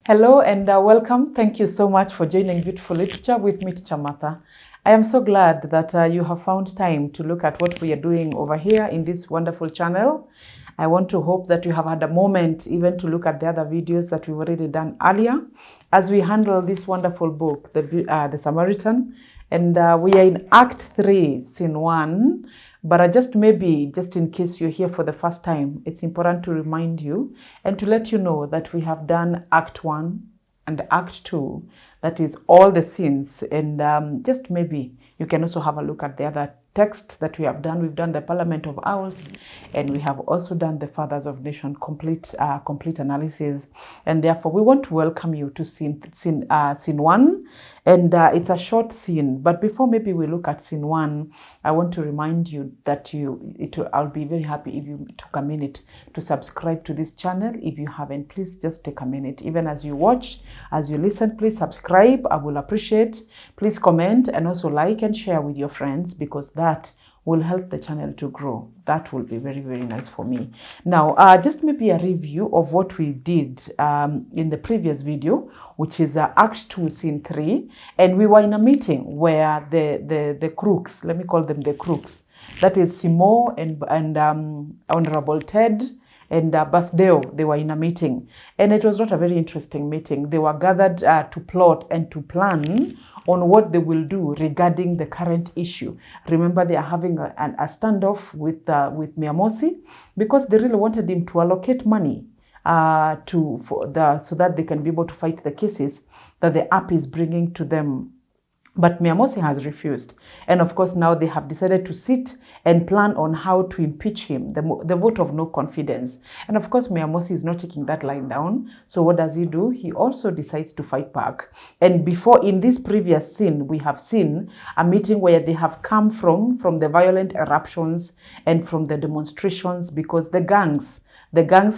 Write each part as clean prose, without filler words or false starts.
Hello and welcome. Thank you so much for joining Beautiful Literature with me, Teacher Martha. I am so glad that you have found time to look at what we are doing over here in this wonderful channel. I want to hope that you have had a moment even to look at the other videos that we've already done earlier as we handle this wonderful book, the Samaritan. And we are in Act 3, Scene 1. But just in case you're here for the first time, it's important to remind you and to let you know that we have done Act 1 and Act 2. That is all the scenes. And just maybe you can also have a look at the other text that we have done. We've done the Parliament of Owls, and we have also done the Fathers of Nation complete analysis. And therefore, we want to welcome you to scene 1. And it's a short scene. But before maybe we look at scene 1, I want to remind you that I'll be very happy if you took a minute to subscribe to this channel. If you haven't, please just take a minute. Even as you watch, as you listen, please subscribe. I will appreciate. Please comment and also like and share with your friends, because that will help the channel to grow. That will be very, very nice for me. Now, just maybe a review of what we did in the previous video, which is Act 2, Scene 3. And we were in a meeting where the crooks, let me call them the crooks, that is Simo and Honorable Ted and Basdeo, they were in a meeting. And it was not a very interesting meeting. They were gathered to plot and to plan on what they will do regarding the current issue. Remember, they are having a standoff with Miamosi because they really wanted him to allocate money so that they can be able to fight the cases that the app is bringing to them. But Miyamosi has refused. And of course, now they have decided to sit and plan on how to impeach him, the vote of no confidence. And of course, Miyamosi is not taking that line down. So what does he do? He also decides to fight back. And before, in this previous scene, we have seen a meeting where they have come from the violent eruptions and from the demonstrations, because the gangs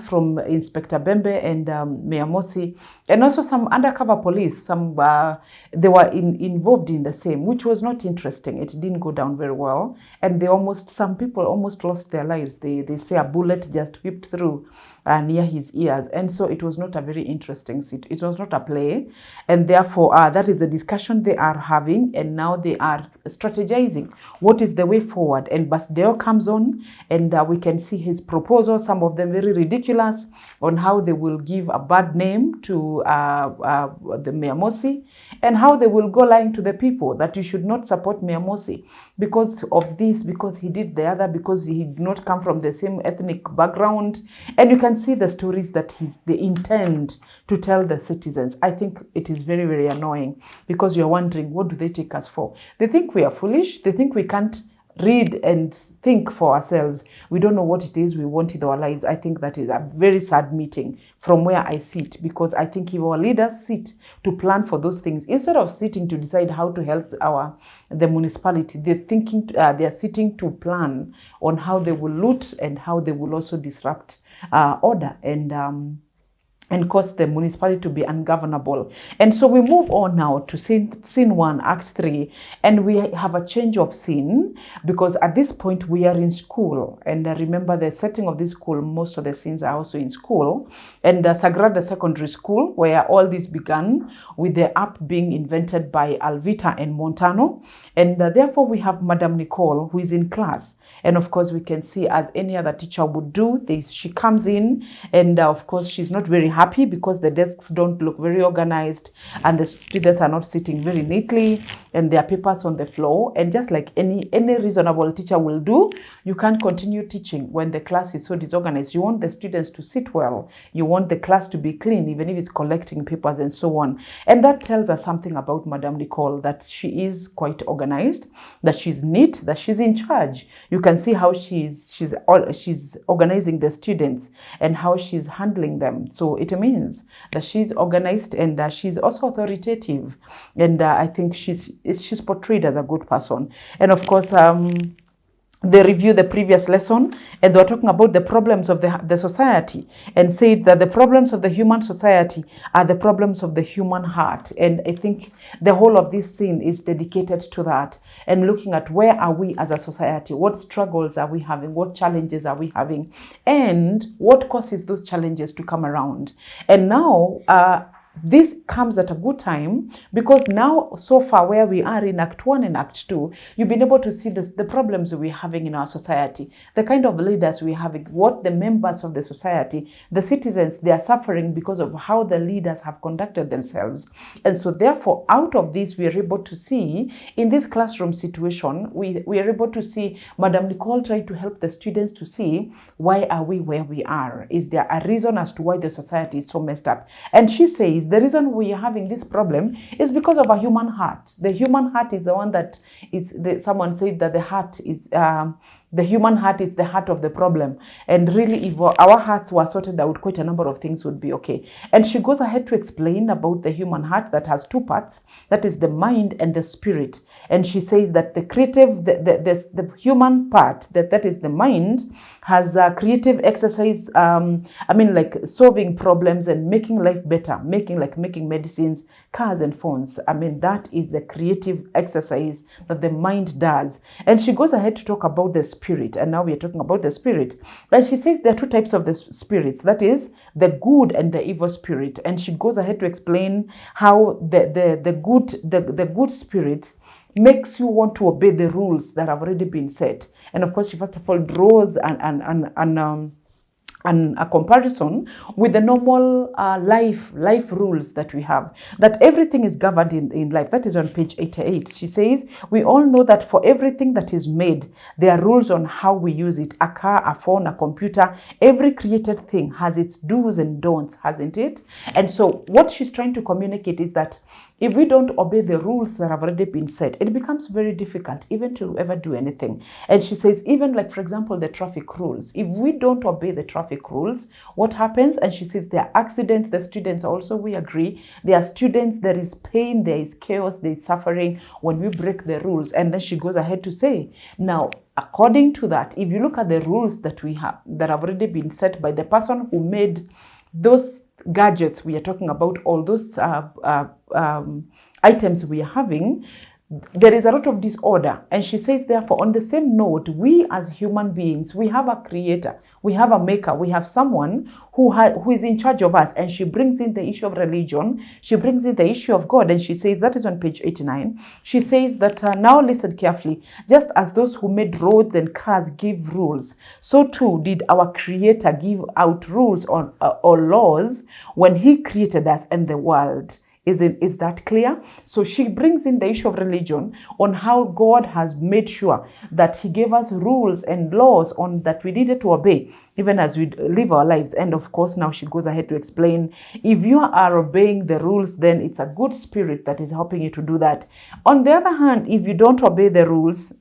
from Inspector Bembe and Miyamosi, and also some undercover police, they were involved in the same, which was not interesting. It didn't go down very well. And some people almost lost their lives. They say a bullet just whipped through near his ears. And so it was not a very interesting scene. It was not a play. And therefore, that is the discussion they are having. And now they are strategizing. What is the way forward? And Basdeo comes on, and we can see his proposals, some of them very ridiculous, on how they will give a bad name to the Miyamosi, and how they will go lying to the people that you should not support Miyamosi because of this, because he did the other, because he did not come from the same ethnic background. And you can see the stories that they intend to tell the citizens. I think it is very, very annoying, because you're wondering, what do they take us for? They think we are foolish. They think we can't read and think for ourselves. We don't know what it is we want in our lives. I think that is a very sad meeting from where I sit, because I think if our leaders sit to plan for those things, instead of sitting to decide how to help the municipality, they are sitting to plan on how they will loot and how they will also disrupt order and cause the municipality to be ungovernable. And so we move on now to scene 1, Act 3, and we have a change of scene, because at this point we are in school. And remember, the setting of this school, most of the scenes are also in school, and the Sagrada Secondary School, where all this began with the app being invented by Alvita and Montano. And therefore we have Madame Nicole, who is in class. And of course, we can see, as any other teacher would do, she comes in, and of course, she's not very happy because the desks don't look very organized and the students are not sitting very neatly and there are papers on the floor. And just like any reasonable teacher will do, you can't continue teaching when the class is so disorganized. You want the students to sit well. You want the class to be clean, even if it's collecting papers and so on. And that tells us something about Madame Nicole, that she is quite organized, that she's neat, that she's in charge. You can see how she's organizing the students and how she's handling them. So it means that she's organized and she's also authoritative. And I think she's portrayed as a good person. And of course, they review the previous lesson, and they were talking about the problems of the society, and said that the problems of the human society are the problems of the human heart. And I think the whole of this scene is dedicated to that, and looking at where are we as a society, what struggles are we having, what challenges are we having, and what causes those challenges to come around. And now this comes at a good time, because now, so far, where we are in Act 1 and Act 2, you've been able to see the problems we're having in our society, the kind of leaders we're having, what the members of the society, the citizens, they are suffering because of how the leaders have conducted themselves. And so therefore, out of this, we are able to see, in this classroom situation, we are able to see Madam Nicole trying to help the students to see, why are we where we are? Is there a reason as to why the society is so messed up? And she says, the reason we are having this problem is because of a human heart. The human heart is the one that is, someone said that the heart is, the human heart is the heart of the problem. And really, if our hearts were sorted out, quite a number of things would be okay. And she goes ahead to explain about the human heart that has two parts, that is the mind and the spirit. And she says that the creative, the human part, that is the mind, has a creative exercise, like solving problems and making life better, making medicines, cars and phones. That is the creative exercise that the mind does. And she goes ahead to talk about the spirit. And now we are talking about the spirit. And she says there are two types of the spirits, that is the good and the evil spirit. And she goes ahead to explain how the good spirit makes you want to obey the rules that have already been set. And of course, she first of all draws and a comparison with the normal life rules that we have, that everything is governed in life. That is on page 88. She says, we all know that for everything that is made, there are rules on how we use it. A car, a phone, a computer, every created thing has its do's and don'ts, hasn't it? And so what she's trying to communicate is that if we don't obey the rules that have already been set, it becomes very difficult even to ever do anything. And she says, even like, for example, the traffic rules, if we don't obey the traffic rules, what happens? And she says there are accidents. The students also, we agree, there are students, there is pain, there is chaos, there is suffering when we break the rules. And then she goes ahead to say, now, according to that, if you look at the rules that we have, that have already been set by the person who made those gadgets we are talking about, all those items we are having, there is a lot of disorder. And she says, therefore, on the same note, we as human beings, we have a creator, we have a maker, we have someone who is in charge of us. And she brings in the issue of religion, she brings in the issue of God. And she says, that is on page 89. She says that, now listen carefully, just as those who made roads and cars give rules, so too did our creator give out rules or laws when he created us and the world. Is that clear? So she brings in the issue of religion, on how God has made sure that he gave us rules and laws on that we needed to obey, even as we live our lives. And of course, now she goes ahead to explain, if you are obeying the rules, then it's a good spirit that is helping you to do that. On the other hand, if you don't obey the rules,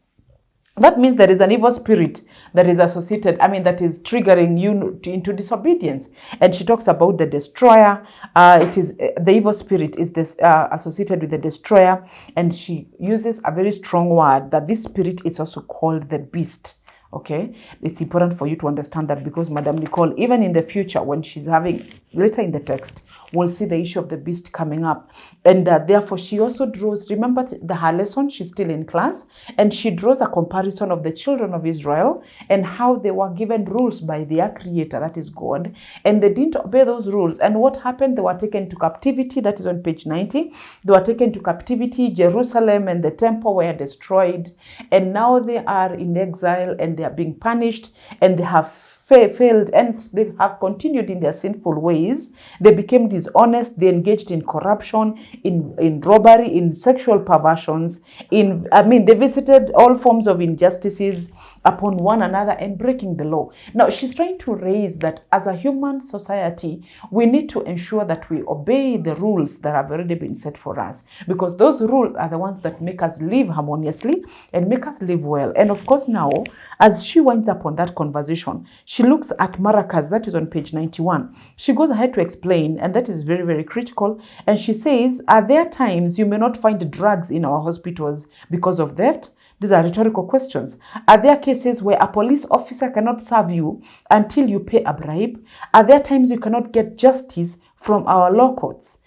that means there is an evil spirit that is associated, that is triggering you into disobedience. And she talks about the destroyer. It is the evil spirit is associated with the destroyer. And she uses a very strong word, that this spirit is also called the beast. Okay, it's important for you to understand that, because Madam Nicole, even in the future, when she's having, later in the text, we'll see the issue of the beast coming up. And therefore, she also draws, remember her lesson, she's still in class, and she draws a comparison of the children of Israel and how they were given rules by their creator, that is God, and they didn't obey those rules. And what happened? They were taken to captivity, that is on page 90. They were taken to captivity, Jerusalem and the temple were destroyed, and now they are in exile and they are being punished, and they have failed, and they have continued in their sinful ways. They became dishonest, they engaged in corruption, in robbery, in sexual perversions, they visited all forms of injustices upon one another and breaking the law. Now, she's trying to raise that as a human society, we need to ensure that we obey the rules that have already been set for us, because those rules are the ones that make us live harmoniously and make us live well. And of course, now, as she winds up on that conversation, she looks at maracas, that is on page 91. She goes ahead to explain, and that is very, very critical. And she says, are there times you may not find drugs in our hospitals because of theft? These are rhetorical questions. Are there cases where a police officer cannot serve you until you pay a bribe? Are there times you cannot get justice from our law courts?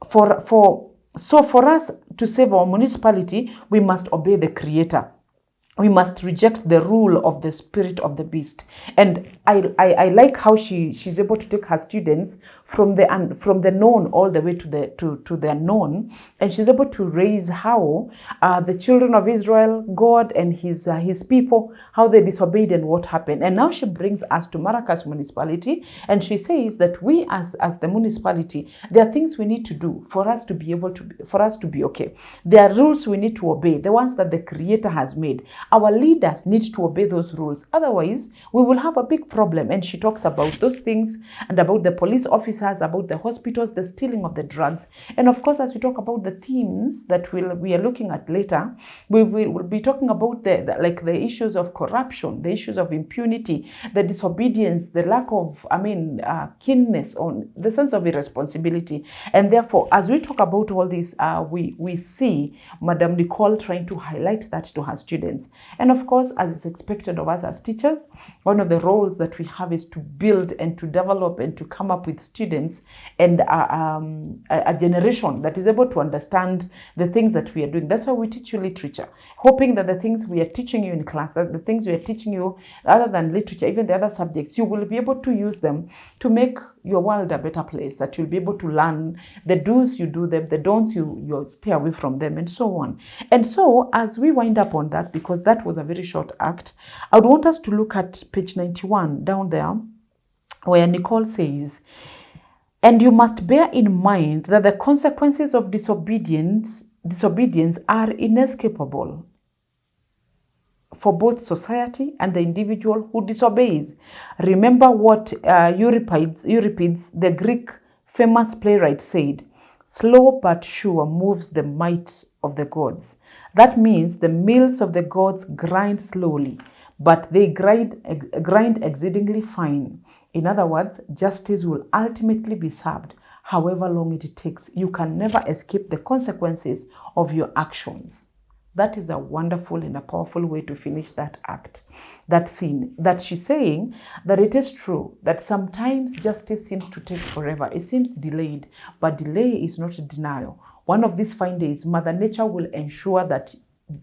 So for us to save our municipality, we must obey the Creator. We must reject the rule of the spirit of the beast. And I like how she's able to take her students from the known all the way to the unknown, and she's able to raise how the children of Israel, God and his people, how they disobeyed and what happened. And now she brings us to Maracas municipality, and she says that we as the municipality, there are things we need to do for us to be okay. There are rules we need to obey, the ones that the Creator has made. Our leaders need to obey those rules. Otherwise, we will have a big problem. And she talks about those things and about the police officers, about the hospitals, the stealing of the drugs. And of course, as we talk about the themes that we are looking at later, we will be talking about the issues of corruption, the issues of impunity, the disobedience, the lack of, keenness, on the sense of irresponsibility. And therefore, as we talk about all this, we see Madam Nicole trying to highlight that to her students. And of course, as is expected of us as teachers, one of the roles that we have is to build and to develop and to come up with students and a generation that is able to understand the things that we are doing. That's why we teach you literature, hoping that the things we are teaching you in class, that the things we are teaching you other than literature, even the other subjects, you will be able to use them to make your world a better place, that you'll be able to learn the do's, you do them, the don'ts, you stay away from them, and so on. And so as we wind up on that, because that was a very short act, I would want us to look at page 91 down there, where Nicole says, and you must bear in mind that the consequences of disobedience are inescapable for both society and the individual who disobeys. Remember what Euripides, the Greek famous playwright, said, "Slow but sure moves the might of the gods." That means the mills of the gods grind slowly, but they grind exceedingly fine. In other words, justice will ultimately be served, however long it takes. You can never escape the consequences of your actions. That is a wonderful and a powerful way to finish that act, that scene. That she's saying that it is true that sometimes justice seems to take forever. It seems delayed, but delay is not denial. One of these fine days, Mother Nature will ensure that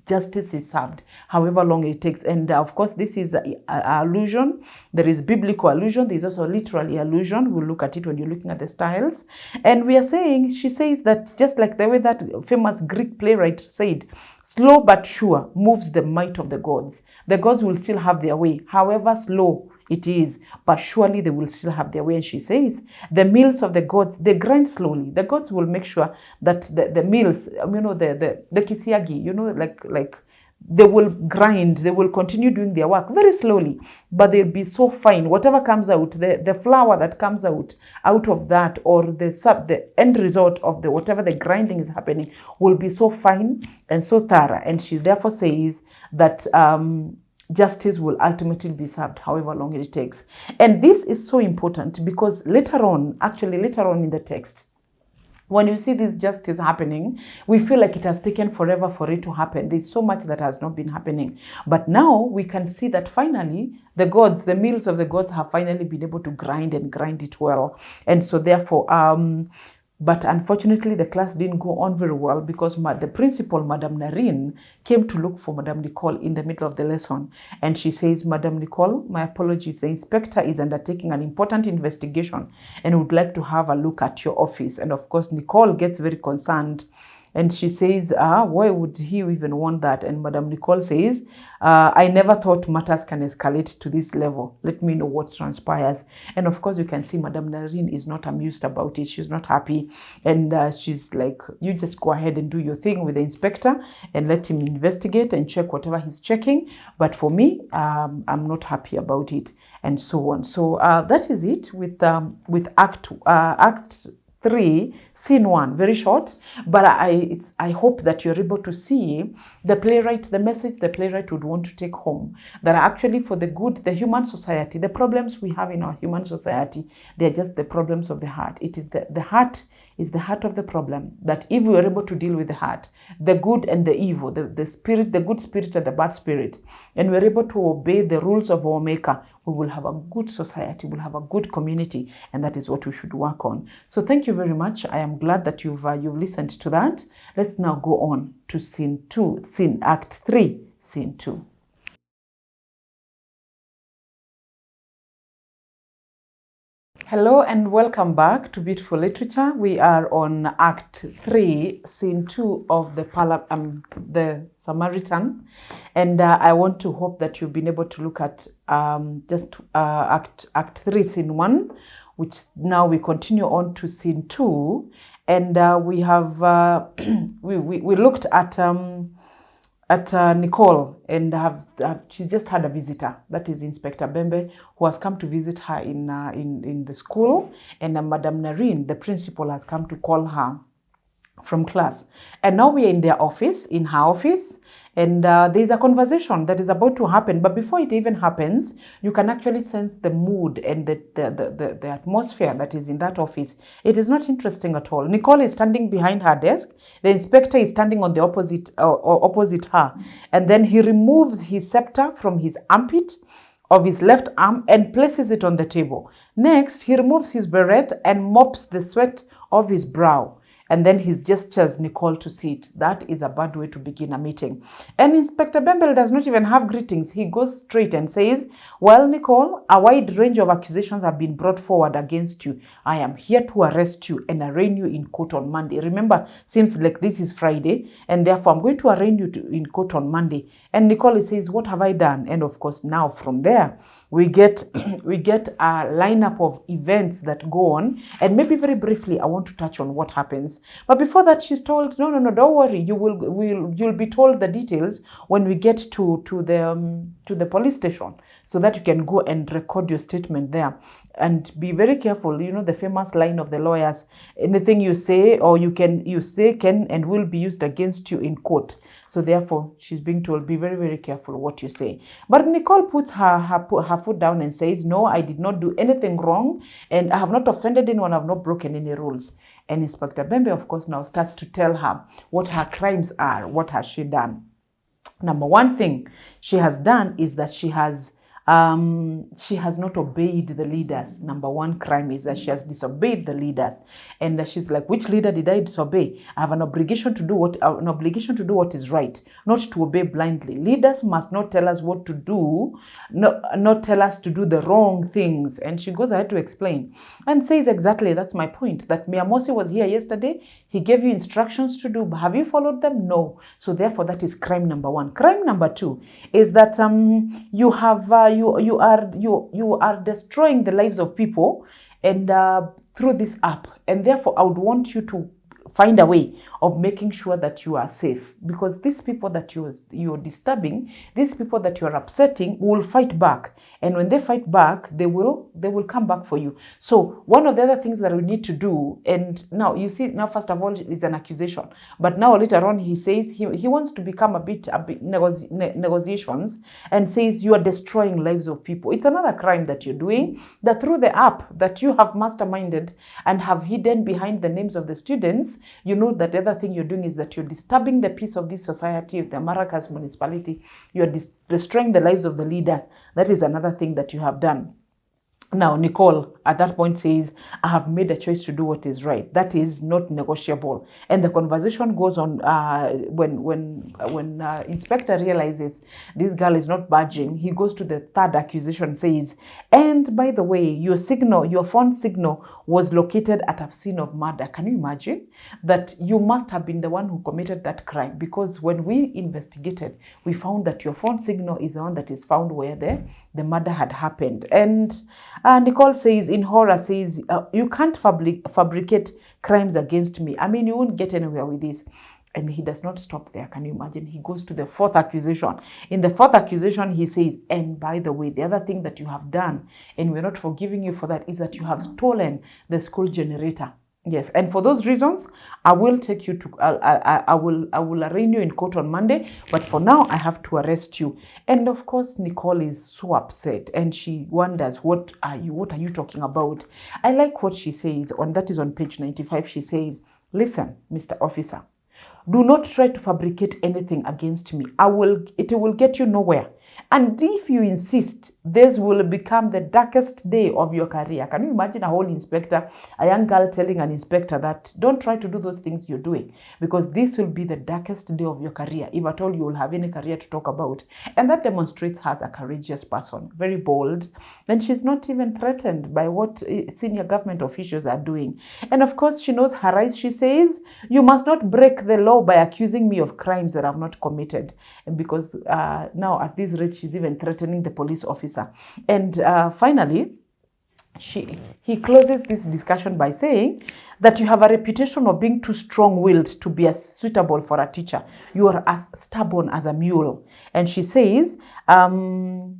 justice is served, however long it takes. And of course, this is an allusion. There is biblical allusion. There is also literally allusion. We'll look at it when you're looking at the styles. And we are saying, she says that just like the way that famous Greek playwright said, slow but sure moves the might of the gods. The gods will still have their way, however slow it is, but surely they will still have their way. And she says, the mills of the gods, they grind slowly. The gods will make sure that the mills, the kisiagi, like they will grind, they will continue doing their work very slowly, but they'll be so fine. Whatever comes out, the flour that comes out of that, or the end result of whatever the grinding is happening, will be so fine and so thorough. And she therefore says that justice will ultimately be served, however long it takes. And this is so important because later on in the text, when you see this justice happening, we feel like it has taken forever for it to happen. There's so much that has not been happening. But now we can see that finally the gods, the mills of the gods, have finally been able to grind it well. And so therefore, but unfortunately, the class didn't go on very well because the principal, Madame Narine, came to look for Madame Nicole in the middle of the lesson. And she says, Madame Nicole, my apologies. The inspector is undertaking an important investigation and would like to have a look at your office. And of course, Nicole gets very concerned. And she says, why would he even want that? And Madame Nicole says, I never thought matters can escalate to this level. Let me know what transpires. And of course, you can see Madame Narine is not amused about it. She's not happy. And she's like, you just go ahead and do your thing with the inspector and let him investigate and check whatever he's checking. But for me, I'm not happy about it, and so on. So that is it with Act 3, Scene 1, very short, but I hope that you're able to see the message the playwright would want to take home, that are actually for the good, the human society, the problems we have in our human society, they're just the problems of the heart. It is the heart is the heart of the problem. That if we are able to deal with the heart, the good and the evil, the spirit, the good spirit and the bad spirit, and we're able to obey the rules of our Maker, we will have a good society, we'll have a good community, and that is what we should work on. So thank you very much. I am glad that you've listened to that. Let's now go on to Act 3, Scene 2. Hello and welcome back to Beautiful Literature. We are on Act 3, Scene 2 of the Samaritan. And I want to hope that you've been able to look at Act 3, Scene 1, which now we continue on to Scene 2. And we have we looked at Nicole, and she just had a visitor, that is Inspector Bembe, who has come to visit her in the school, and Madame Narine, the principal, has come to call her from class. And now we are in her office, and there's a conversation that is about to happen. But before it even happens, you can actually sense the mood and the atmosphere that is in that office. It is not interesting at all. Nicole is standing behind her desk. The inspector is standing on the opposite her. And then he removes his scepter from his armpit of his left arm and places it on the table. Next, he removes his beret and mops the sweat of his brow. And then he gestures Nicole to sit. That is a bad way to begin a meeting. And Inspector Bembel does not even have greetings. He goes straight and says, well, Nicole, a wide range of accusations have been brought forward against you. I am here to arrest you and arraign you in court on Monday. Remember, seems like this is Friday, and therefore I'm going to arraign you in court on Monday. And Nicole says, what have I done? And of course, now from there, we get a lineup of events that go on. And maybe very briefly, I want to touch on what happens. But before that, she's told, no, don't worry. You'll be told the details when we get to the police station, so that you can go and record your statement there. And be very careful. You know the famous line of the lawyers: anything you say or you say can and will be used against you in court. So therefore, she's being told, be very, very careful what you say. But Nicole puts her foot down and says, no, I did not do anything wrong, and I have not offended anyone, I have not broken any rules. And Inspector Bembe, of course, now starts to tell her what her crimes are. What has she done? Number one thing she has done is that she has not obeyed the leaders. Number one crime is that she has disobeyed the leaders. And she's like, which leader did I disobey? I have an obligation to do what is right, not to obey blindly. Leaders must not tell us what to do, not tell us to do the wrong things. And she goes ahead to explain and says, exactly, that's my point, that Miyamosi was here yesterday. He gave you instructions to do. Have you followed them? No. So therefore, that is crime number one. Crime number two is that you are destroying the lives of people, and through this app. And therefore, I would want you to find a way of making sure that you are safe, because these people that you're disturbing, these people that you're upsetting, will fight back. And when they fight back, they will come back for you. So one of the other things that we need to do, and now you see, now first of all, it's an accusation, but now later on he says he wants to become a bit negotiations, and says you are destroying lives of people. It's another crime that you're doing, that through the app that you have masterminded and have hidden behind the names of the students. You know that the other thing you're doing is that you're disturbing the peace of this society, the Maracas municipality. You're destroying the lives of the leaders. That is another thing that you have done. Now, Nicole at that point says, I have made a choice to do what is right. That is not negotiable. And the conversation goes on when Inspector realizes this girl is not budging. He goes to the third accusation, says, and by the way, your phone signal was located at a scene of murder. Can you imagine that you must have been the one who committed that crime? Because when we investigated, we found that your phone signal is the one that is found where the murder had happened. And Nicole says, in horror, says, you can't fabricate crimes against me. I mean, you won't get anywhere with this. And he does not stop there. Can you imagine? He goes to the fourth accusation. In the fourth accusation, he says, and by the way, the other thing that you have done, and we're not forgiving you for that, is that you have stolen the school generator. Yes, and for those reasons, I will take you to. I will arraign you in court on Monday. But for now, I have to arrest you. And of course, Nicole is so upset, and she wonders, "What are you? What are you talking about?" I like what she says. That is on page 95. She says, "Listen, Mr. Officer, do not try to fabricate anything against me. It will get you nowhere. And if you insist, this will become the darkest day of your career." Can you imagine a whole inspector, a young girl telling an inspector that don't try to do those things you're doing, because this will be the darkest day of your career, if at all you will have any career to talk about. And that demonstrates her as a courageous person, very bold. And she's not even threatened by what senior government officials are doing. And of course, she knows her rights. She says, "You must not break the law by accusing me of crimes that I've not committed." And because now at this rate, she's even threatening the police officer. And finally, he closes this discussion by saying that you have a reputation of being too strong-willed to be suitable for a teacher. You are as stubborn as a mule. And she says, don't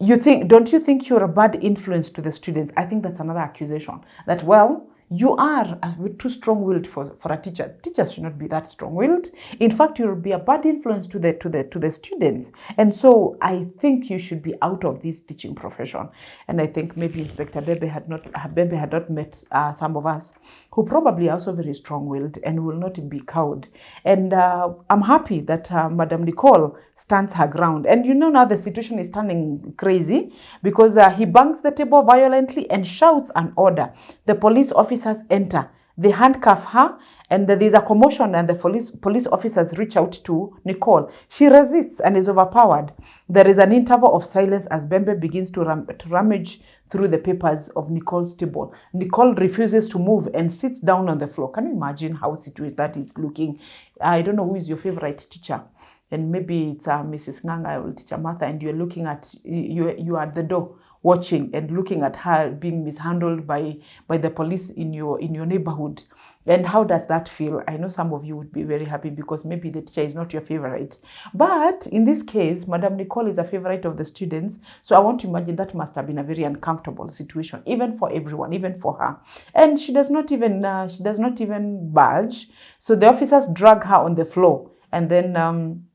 you think you're a bad influence to the students? I think that's another accusation. That, well, you are too strong-willed for a teacher. Teachers should not be that strong-willed. In fact, you'll be a bad influence to the students. And so I think you should be out of this teaching profession. And I think maybe Inspector Bebe had not met some of us who probably are also very strong-willed and will not be cowed. And I'm happy that Madam Nicole stands her ground. And now the situation is turning crazy because he bangs the table violently and shouts an order. The police officers enter. They handcuff her, and there's a commotion, and the police officers reach out to Nicole. She resists and is overpowered. There is an interval of silence as Bembe begins to rummage through the papers of Nicole's table. Nicole refuses to move and sits down on the floor. Can you imagine how that is looking? I don't know who is your favorite teacher. And maybe it's Mrs. Nganga or Teacher Martha, and you're looking at, you are at the door watching and looking at her being mishandled by the police in your neighborhood. And how does that feel? I know some of you would be very happy because maybe the teacher is not your favorite. But in this case, Madam Nicole is a favorite of the students. So I want to imagine that must have been a very uncomfortable situation, even for everyone, even for her. And she does not even budge. So the officers drag her on the floor, and then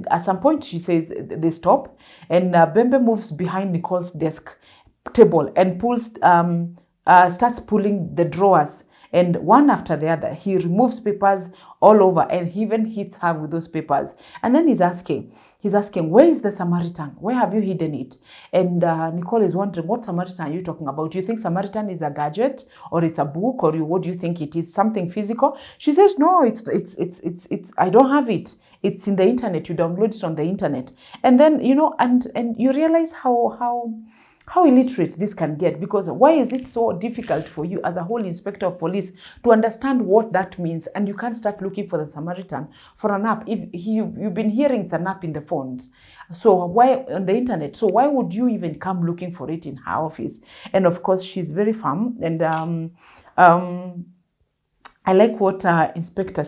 at some point she says they stop, and Bembe moves behind Nicole's desk table and starts pulling the drawers, and one after the other he removes papers all over, and he even hits her with those papers. And then he's asking, "Where is the Samaritan? Where have you hidden it?" And Nicole is wondering, "What Samaritan are you talking about? Do you think Samaritan is a gadget, or it's a book, or what do you think it is? Something physical?" She says, "No, it's I don't have it. It's in the internet. You download it on the internet." And then, and you realize how illiterate this can get, because why is it so difficult for you as a whole inspector of police to understand what that means? And you can't start looking for the Samaritan for an app. If you've been hearing it's an app in the phones, so why on the internet? So why would you even come looking for it in her office? And of course, she's very firm. And I like what Inspector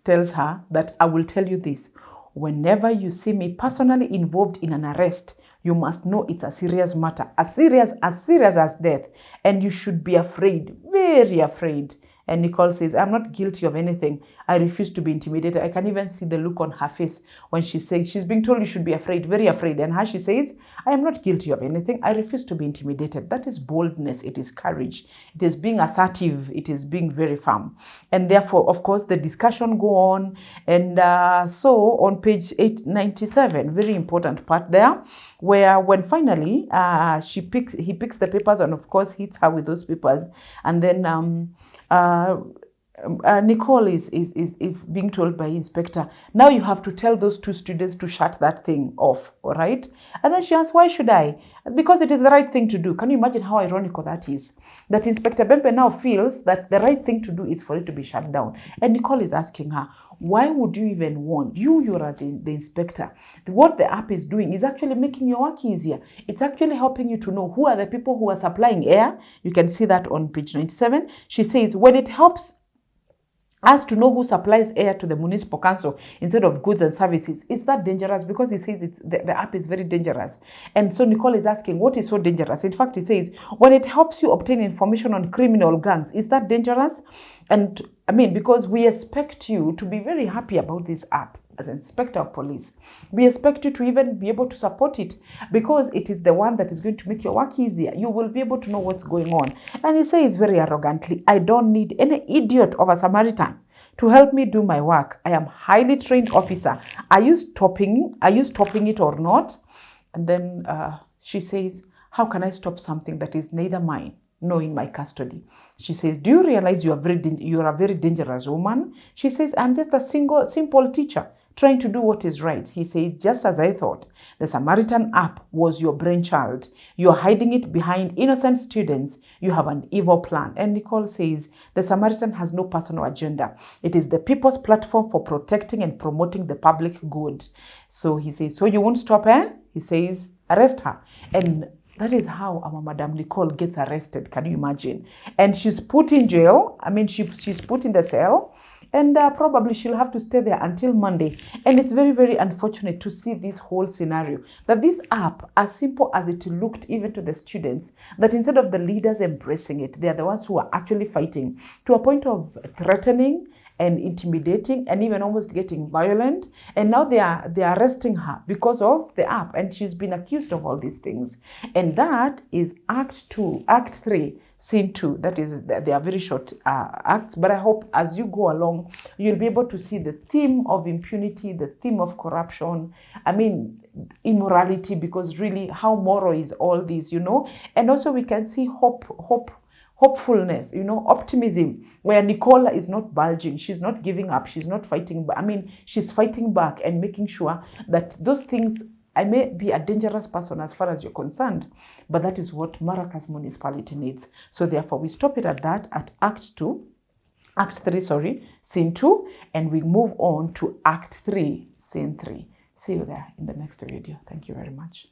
tells her that, "I will tell you this, whenever you see me personally involved in an arrest, you must know it's a serious matter, as serious as death, and you should be afraid, very afraid." And Nicole says, "I'm not guilty of anything. I refuse to be intimidated." I can even see the look on her face when she says she's being told you should be afraid, very afraid. And how she says, "I am not guilty of anything. I refuse to be intimidated." That is boldness. It is courage. It is being assertive. It is being very firm. And therefore, of course, the discussion go on. And so on page 897, very important part there, where when finally he picks the papers and of course hits her with those papers. And then Nicole is being told by Inspector, "Now you have to tell those two students to shut that thing off, all right?" And then she asks, "Why should I?" "Because it is the right thing to do." Can you imagine how ironical that is? That Inspector Bembe now feels that the right thing to do is for it to be shut down. And Nicole is asking her, "Why would you even want? You're the inspector. What the app is doing is actually making your work easier. It's actually helping you to know who are the people who are supplying air." You can see that on page 97. She says, "When it helps Us to know who supplies air to the municipal council instead of goods and services. Is that dangerous? Because he says the app is very dangerous. And so Nicole is asking, what is so dangerous? In fact, he says, when it helps you obtain information on criminal gangs, is that dangerous? And I mean, because we expect you to be very happy about this app as an inspector of police. We expect you to even be able to support it because it is the one that is going to make your work easier. You will be able to know what's going on. And he says very arrogantly, I don't need any idiot of a Samaritan to help me do my work. I am highly trained officer. Are you stopping it or not? And then she says, how can I stop something that is neither mine nor in my custody? She says, do you realize you are a very dangerous woman? She says, I'm just a simple teacher trying to do what is right. He says, just as I thought, the Samaritan app was your brainchild. You're hiding it behind innocent students. You have an evil plan. And Nicole says, the Samaritan has no personal agenda. It is the people's platform for protecting and promoting the public good. So he says, so you won't stop her? He says, arrest her. And that is how our Madame Nicole gets arrested. Can you imagine? And she's put in jail. I mean, she's put in the cell. And probably she'll have to stay there until Monday. And it's very, very unfortunate to see this whole scenario. That this app, as simple as it looked even to the students, that instead of the leaders embracing it, they are the ones who are actually fighting to a point of threatening and intimidating and even almost getting violent. And now they are arresting her because of the app. And she's been accused of all these things. And that is Act 3. Scene 2, that is, they are very short acts, but I hope as you go along, you'll be able to see the theme of impunity, the theme of corruption, I mean, immorality, because really how moral is all this, and also we can see hopefulness, optimism, where Nicola is not bulging, she's not giving up, she's not fighting, but I mean, she's fighting back and making sure that those things, I may be a dangerous person as far as you're concerned, but that is what Maracas municipality needs. So therefore, we stop it at that, at Act 3, Scene 2, and we move on to Act 3, Scene 3. See you there in the next video. Thank you very much.